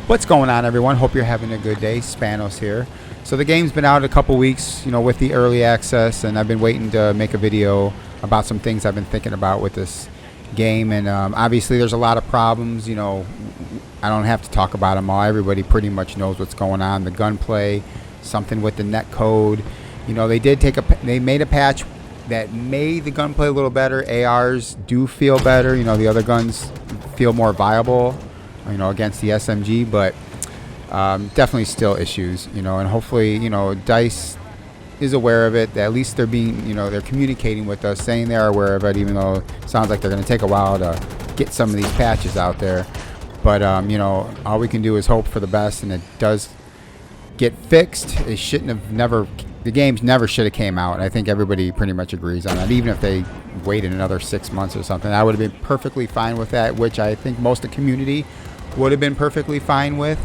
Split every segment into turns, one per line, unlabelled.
What's going on, everyone? Hope you're having a good day. Spanos here. So the game's been out a couple weeks, with the early access, and I've been waiting to make a video about some things I've been thinking about with this game. And obviously there's a lot of problems. I don't have to talk about them all. Everybody pretty much knows what's going on. The gunplay, something with the net code. They made a patch that made the gunplay a little better. ARs do feel better. The other guns feel more viable, against the SMG, but definitely still issues, and hopefully, DICE is aware of it. At least they're being, they're communicating with us, saying they're aware of it, even though it sounds like they're going to take a while to get some of these patches out there. But, all we can do is hope for the best, and it does get fixed. It shouldn't have the games never should have came out. I think everybody pretty much agrees on that. Even if they waited another 6 months or something, I would have been perfectly fine with that, which I think most of the community would have been perfectly fine with.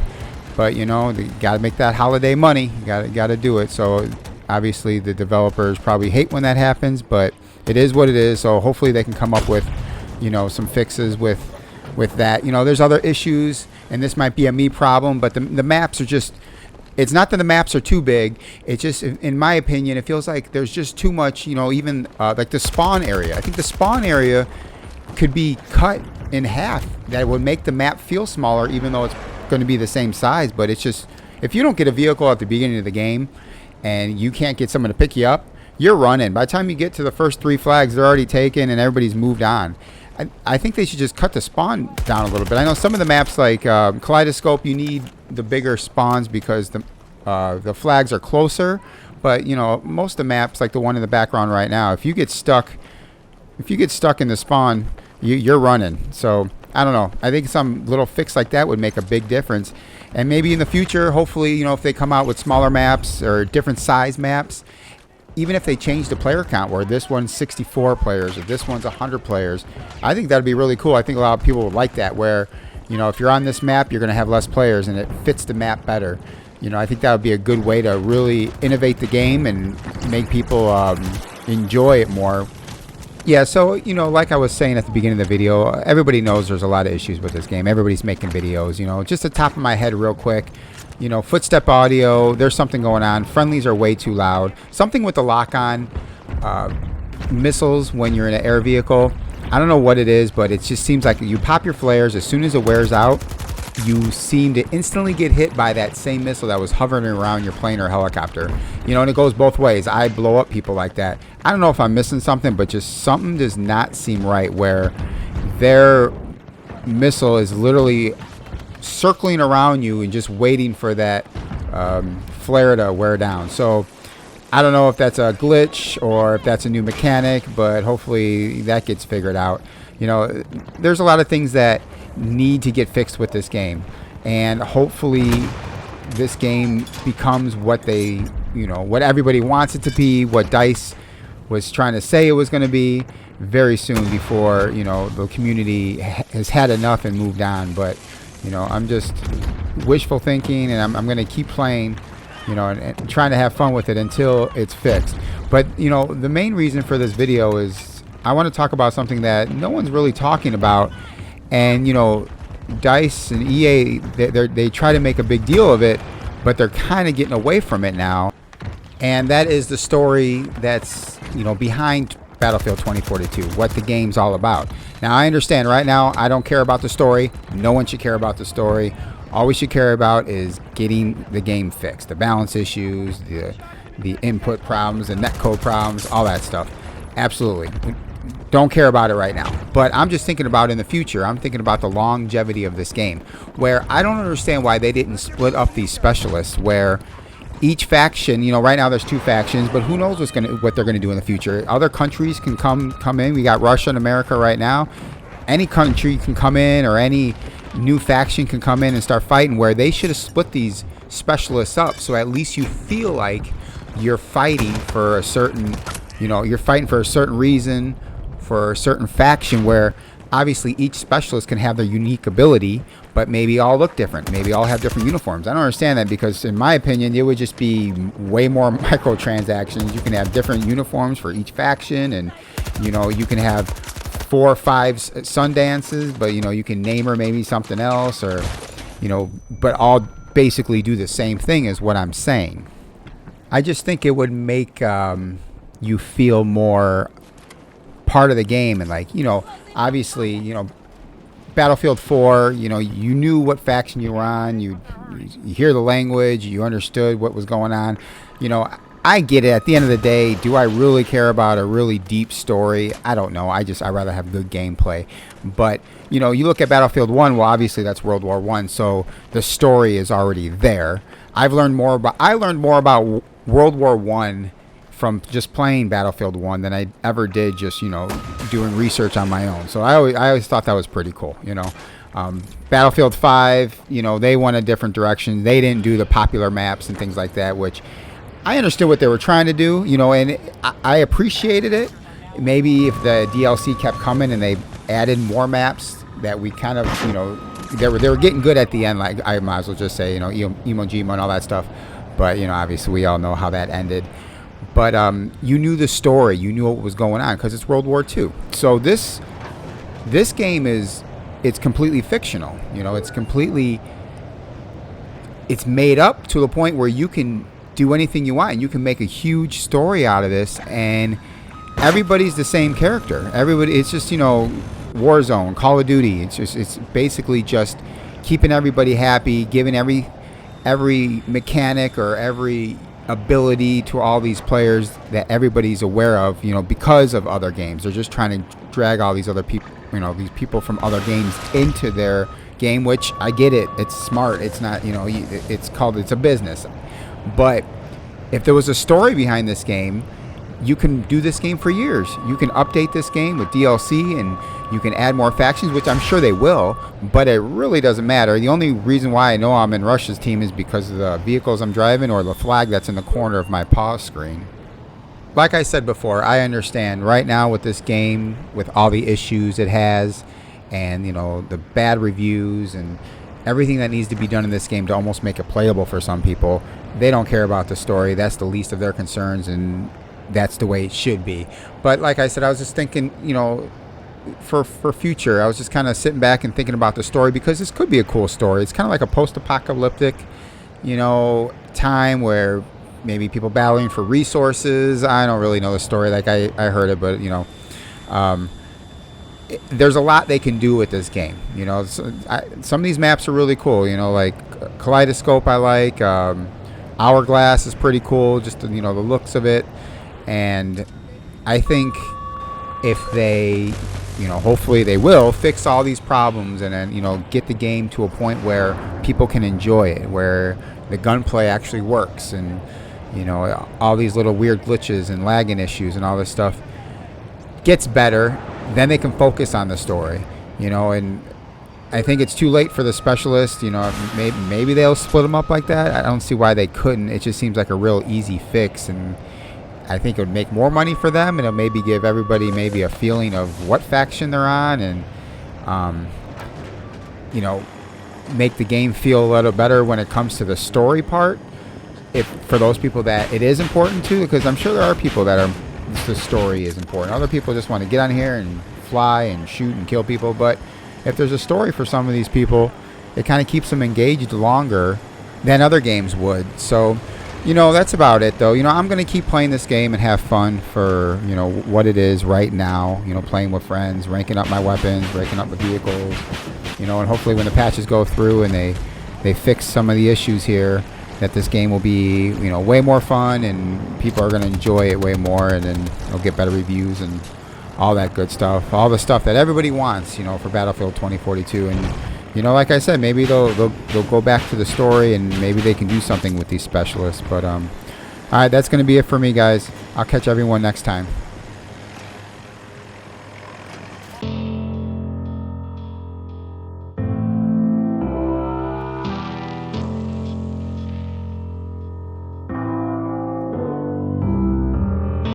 But you got to make that holiday money. You got to do it. So obviously the developers probably hate when that happens, but it is what it is. So hopefully they can come up with some fixes with that. There's other issues, and this might be a me problem, but the maps are just, it's not that the maps are too big. It's just, in my opinion, it feels like there's just too much, even like the spawn area. I think the spawn area could be cut in half. That would make the map feel smaller, even though it's going to be the same size. But it's just, if you don't get a vehicle at the beginning of the game and you can't get someone to pick you up, you're running. By the time you get to the first 3 flags, they're already taken and everybody's moved on. I think they should just cut the spawn down a little bit. I know some of the maps, like Kaleidoscope, you need the bigger spawns because the flags are closer. But most of the maps, like the one in the background right now, if you get stuck in the spawn, you're running. So I don't know. I think some little fix like that would make a big difference. And maybe in the future, hopefully, if they come out with smaller maps or different size maps, even if they change the player count, where this one's 64 players or this one's 100 players, I think that'd be really cool. I think a lot of people would like that, where, if you're on this map, you're going to have less players and it fits the map better. I think that would be a good way to really innovate the game and make people enjoy it more. Yeah, so, like I was saying at the beginning of the video, everybody knows there's a lot of issues with this game. Everybody's making videos, just the top of my head real quick. Footstep audio, there's something going on. Friendlies are way too loud. Something with the lock-on missiles when you're in an air vehicle. I don't know what it is, but it just seems like you pop your flares. As soon as it wears out, you seem to instantly get hit by that same missile that was hovering around your plane or helicopter. And it goes both ways. I blow up people like that. I don't know if I'm missing something, but just something does not seem right, where their missile is literally circling around you and just waiting for that flare to wear down. So I don't know if that's a glitch or if that's a new mechanic, but hopefully that gets figured out. There's a lot of things that need to get fixed with this game, and hopefully this game becomes what what everybody wants it to be, what DICE was trying to say it was going to be very soon, before the community has had enough and moved on. But I'm just wishful thinking, and I'm going to keep playing, and trying to have fun with it until it's fixed. But the main reason for this video is I want to talk about something that no one's really talking about. And DICE and EA, they try to make a big deal of it, but they're kind of getting away from it now. And that is the story that's behind Battlefield 2042, what the game's all about. Now, I understand right now I don't care about the story. No one should care about the story. All we should care about is getting the game fixed, the balance issues, the input problems, the netcode problems, all that stuff. Absolutely. Don't care about it right now. But I'm just thinking about in the future. I'm thinking about the longevity of this game, where I don't understand why they didn't split up these specialists, where each faction, right now there's 2 factions, but who knows what they're gonna do in the future. Other countries can come in. We got Russia and America right now. Any country can come in, or any new faction can come in and start fighting, where they should have split these specialists up, so at least you feel like you're fighting for a certain, you're fighting for a certain reason, for a certain faction, where obviously each specialist can have their unique ability, but maybe all look different. Maybe all have different uniforms. I don't understand that, because in my opinion, it would just be way more microtransactions. You can have different uniforms for each faction, and you can have 4 or 5 Sundances, but you can name her maybe something else, or but all basically do the same thing is what I'm saying. I just think it would make you feel more part of the game, and obviously, Battlefield 4, you knew what faction you were on, you hear the language, you understood what was going on. I get it. At the end of the day, do I really care about a really deep story? I don't know. I'd rather have good gameplay. But, you look at Battlefield 1, well, obviously that's World War I, so the story is already there. I learned more about World War I from just playing Battlefield 1 than I ever did just, doing research on my own. So I always thought that was pretty cool, Battlefield 5, they went a different direction. They didn't do the popular maps and things like that, which I understood what they were trying to do, and I appreciated it. Maybe if the DLC kept coming and they added more maps that we kind of, they were getting good at the end, like I might as well just say, Iwo Jima and all that stuff. But, obviously we all know how that ended. But you knew the story. You knew what was going on because it's World War II. So this game it's completely fictional. It's made up to the point where you can do anything you want, and you can make a huge story out of this, and everybody's the same character. It's just, Warzone, Call of Duty. It's basically just keeping everybody happy, giving every mechanic or every ability to all these players that everybody's aware of, because of other games. They're just trying to drag all these other people, these people from other games into their game, which I get it. It's smart. It's not, it's a business. But if there was a story behind this game, you can do this game for years. You can update this game with DLC, and you can add more factions, which I'm sure they will, but it really doesn't matter. The only reason why I know I'm in Russia's team is because of the vehicles I'm driving or the flag that's in the corner of my pause screen. Like I said before, I understand right now with this game, with all the issues it has, and the bad reviews and everything that needs to be done in this game to almost make it playable for some people. They don't care about the story. That's the least of their concerns, and that's the way it should be. But like I said, I was just thinking, for future, I was just kind of sitting back and thinking about the story, because this could be a cool story. It's kind of like a post-apocalyptic, time where maybe people battling for resources. I don't really know the story. Like I heard it, but there's a lot they can do with this game. Some of these maps are really cool. Like Kaleidoscope, I like. Hourglass is pretty cool, just the looks of it. And I think if they, hopefully they will fix all these problems, and then, get the game to a point where people can enjoy it, where the gunplay actually works, and, all these little weird glitches and lagging issues and all this stuff gets better, then they can focus on the story, and I think it's too late for the specialists. Maybe they'll split them up like that. I don't see why they couldn't. It just seems like a real easy fix, and I think it would make more money for them, and it'll maybe give everybody maybe a feeling of what faction they're on, and make the game feel a little better when it comes to the story part. If for those people that it is important to, because I'm sure there are people that the story is important. Other people just want to get on here and fly and shoot and kill people, but if there's a story for some of these people, it kind of keeps them engaged longer than other games would. So, that's about it, though. I'm going to keep playing this game and have fun for, what it is right now. Playing with friends, ranking up my weapons, ranking up the vehicles, and hopefully when the patches go through and they fix some of the issues here, that this game will be, way more fun, and people are going to enjoy it way more, and then they'll get better reviews and all that good stuff, all the stuff that everybody wants, for Battlefield 2042. And like I said, maybe they'll go back to the story, and maybe they can do something with these specialists. But all right, that's going to be it for me, guys. I'll catch everyone next time.